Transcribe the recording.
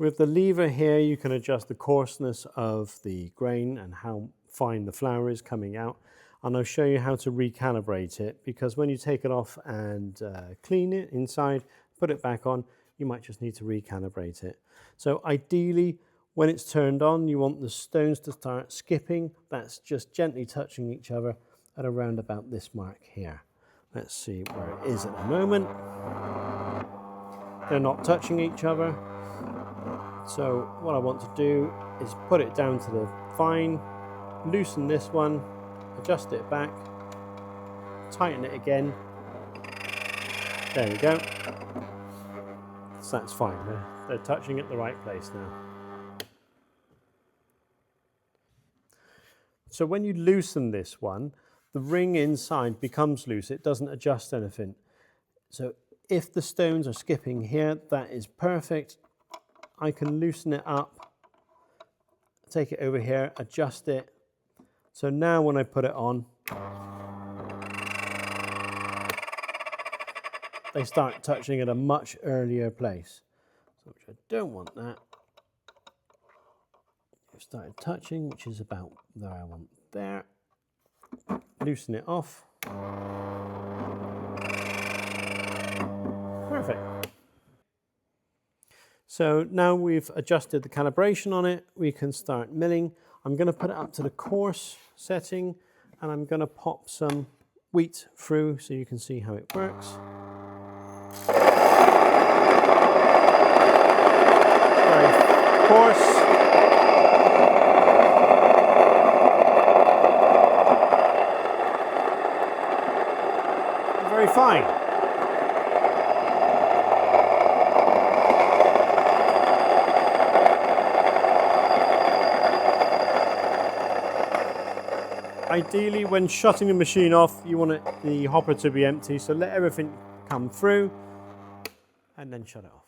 With the lever here, you can adjust the coarseness of the grain and how fine the flour is coming out. And I'll show you how to recalibrate it, because when you take it off and clean it inside, put it back on, you might just need to recalibrate it. So ideally, when it's turned on, you want the stones to start skipping. That's just gently touching each other at around about this mark here. Let's see where it is at the moment. They're not touching each other. So what I want to do is put it down to the fine, loosen this one, adjust it back, tighten it again. There we go. So that's fine. They're touching at the right place now. So when you loosen this one, the ring inside becomes loose. It doesn't adjust anything. So if the stones are skipping here, that is perfect. I can loosen it up, take it over here, adjust it. So now when I put it on, they start touching at a much earlier place. So which I don't want that. I've started touching, which is about there I want there. Loosen it off. Perfect. So now we've adjusted the calibration on it, we can start milling. I'm going to put it up to the coarse setting, and I'm going to pop some wheat through so you can see how it works. Very coarse. Very fine. Ideally, when shutting the machine off, you want the hopper to be empty, so let everything come through and then shut it off.